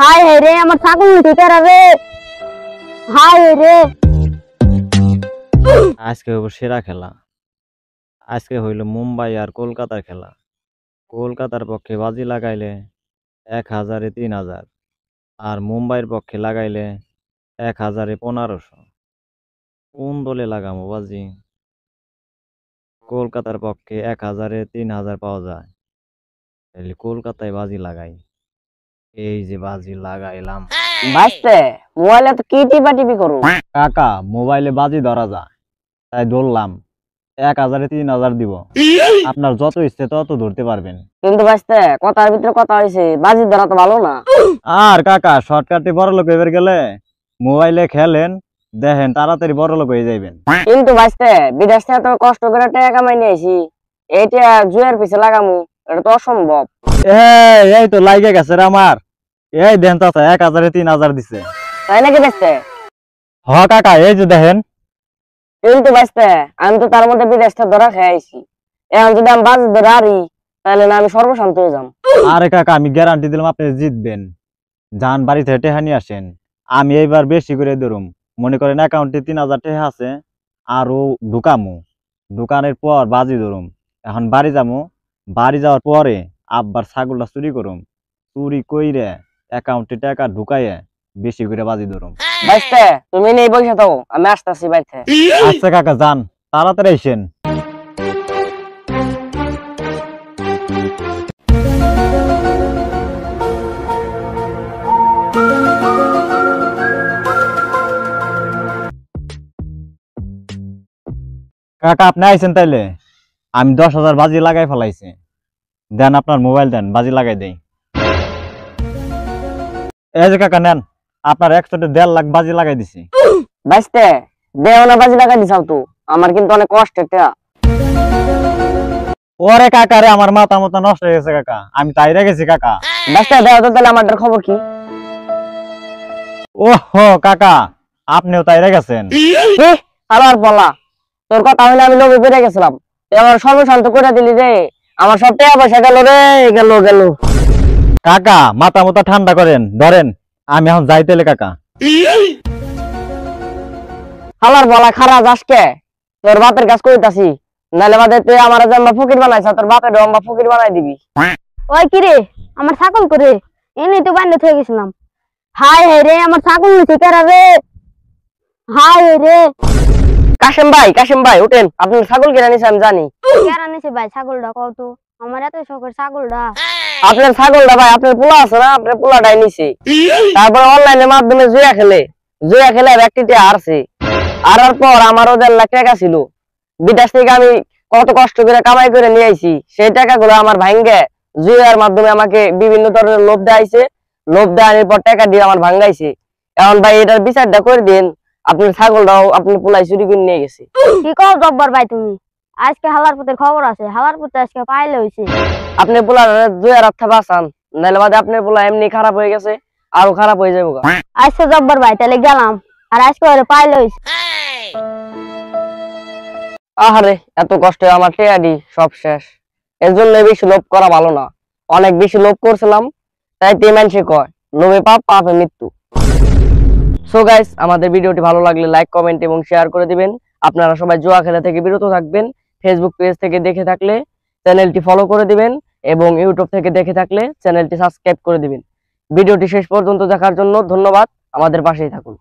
হায় হে রে আমার ছাগল নিতে তারা রে। হায় রে আজকে হইব সেরা খেলা। আজকে হইল মুম্বাই আর কলকাতার খেলা। কলকাতার পক্ষে বাজি লাগাইলে 1000-এ 3000, আর মুম্বাইয়ের পক্ষে লাগাইলে 1000-এ 1500। কোন দলে লাগামো বাজি? কলকাতার পক্ষে 1000-এ 3000 পাওয়া যায়, তাহলে কলকাতায় বাজি লাগাই। এই যে বাজি লাগাইলাম। বাইস্তে মোবাইলে তো কি টিপা টিপি করো? কাকা, মোবাইলে বাজি ধরা যায়, তাই ধরলাম। 1000-এ 3000 দিব। আপনার যত ইচ্ছে তত ধরতে পারবেন। কিন্তু বাইস্তে কথার ভিতরে কথা হয়েছে, বাজি ধরা তো ভালো না। আর কাকা, শর্টকাটে বড়লোক হইবার গেলে মোবাইলে খেলেন, দেখেন তাড়াতাড়ি বড়লোক হয়ে যাইবেন। কিন্তু বাইস্তে বিদেশ থেকে তো কষ্ট করে টাকা কামাই নিয়ে আইছি, এইটা জুয়ের পিছে লাগামু, এটা তো অসম্ভব। এই তো লাইগে গেছে রে আমার। এই দেন চাচা, 1000-এ 3000 দিছে। তাই নাকি বাইস্তে? হ কাকা, এই যে দেখেন। কিন্তু বাইস্তে আমি তো তার মধ্যে বিদেশ থেকে ধরা খেয়ে আইছি, এখন যদি আমি বাজি ধরে হারি তাহলে না আমি সর্বশান্ত হয়ে যাম। আরে কাকা, আমি গ্যারান্টি দিলাম আপনি জিতবেন। যান বাড়ি থেকে টেহা নিয়ে আসেন, আমি এইবার বেশি করে ধরুম। মনে করেন অ্যাকাউন্টে 3000 টেহা আছে, আরো ঢুকামু। ঢুকানোর পর বাজি ধরুম। এখন বাড়ি যামু, বাড়ি যাওয়ার পরে আব্বার ছাগলটা চুরি করুম। চুরি কইরে অ্যাকাউন্টে টাকা ঢুকাইয়ে বেশি করে বাজি ধরুম। বাইস্তে তুমি নেই বসে থাকো, আমি আসতেছি বাড়িতে। আচ্ছা কাকা, যান তাড়াতাড়ি আইসেন। কাকা, আপনি আইছেন তাইলে? আমি 10,000 বাজি লাগাই ফেলাইছি। দেন আপনার মোবাইল দেন, বাজি লাগাই দেই। এই যে কাকা নেন, আপনার 1.5 লাখ বাজি লাগাই দিছি। বাইস্তে দেও না বাজি লাগাই দিছাও তো, আমার কিন্তু অনেক কষ্টের টাকা। ওরে কাকা রে, আমার মাথা মতো নষ্ট হয়ে গেছে কাকা, আমি তাইরে গেছি কাকা। বাইস্তে দেও তো তাহলে আমাদের খবর কি? ওহো কাকা, আপনিও তাইরে গেছেন? কি আর বলা, তোর কথা হইলে আমি লোভে পেরে গেছিলাম, তুই আমার সর্বশান্ত করে দিলি রে। আমার সব টাকা পয়সা গেল রে, গেল গেল। কাকা, মাথা মতো ঠান্ডা করেন, ধরেন আমি এখন যাইতেলে কাকা। হালার বলা খারা যাসকে, তোর বাপের কাজ কইতাছি, নাহলে বাদে তুই আমার জাম্বা ফকির বানাইছ, তোর বাপের জাম্বা ফকির বানাই দিবি। ওই কি রে আমার ছাগল করে এনে তো বান্ধে থেকে গেছিলাম। হায় হে রে আমার ছাগল নিতে তারা রে। হায় রে কাশেম ভাই উঠেন, আপনার ছাগল কিনে নিছে আমি জানি। কেরা নিছে ভাই ছাগলটা কত? আমার এত শখের ছাগলটা। আপনার ছাগলটা ভাই, আপনার পোলা আছে না, আপনার পোলাটাই নিছে। তারপর অনলাইনের মাধ্যমে জুয়া খেলে ব্যক্তিটি হারছে। হারার পর আমার 1.5 লাখ টাকা ছিল, বিদেশ থেকে আমি কত কষ্ট করে কামাই করে নিয়ে আইছি, সেই টাকাগুলো আমার ভাঙ্গে জুয়ার মাধ্যমে আমাকে বিভিন্ন ধরনের লোভ দেয়াইছে। লোভ দেওয়ার পর টাকা দিয়ে আমার ভাঙ্গাইছে। এখন ভাই এটার বিচারটা করে দিন, আপনার ছাগলটাও আপনি পোলাই চুরি করে নিয়ে গেছে। কি কও জব্বর ভাই তুমি? আজকে হালার পুতের খবর আছে, হালার পুতে আজকে পাইলে হইছে। আপনি পোলা জুয়ার হাত থেকে বাঁচান, নাহলে বাদে আপনার পোলা এমনি খারাপ হয়ে গেছে, আরো খারাপ হয়ে যাবো। আজকে জব্বর ভাই তাহলে গেলাম, আর আজকে ওরে পাইলে হইছে। আহারে এত কষ্টে আমার টেয়াডি সব শেষ। এর জন্য বেশি লোভ করা ভালো না, অনেক বেশি লোভ করছিলাম, তাই তে মানুষে কয় লোভে পাপ, পাপে মৃত্যু। সো গাইস, আমাদের ভিডিওটি ভালো লাগলে লাইক, কমেন্ট এবং শেয়ার করে দিবেন। আপনারা সবাই জুয়া খেলা থেকে বিরত থাকবেন। ফেসবুক পেজ থেকে দেখে থাকলে চ্যানেলটি ফলো করে দিবেন এবং ইউটিউব থেকে দেখে থাকলে চ্যানেলটি সাবস্ক্রাইব করে দিবেন। ভিডিওটি শেষ পর্যন্ত দেখার জন্য ধন্যবাদ। আমাদের পাশেই থাকুন।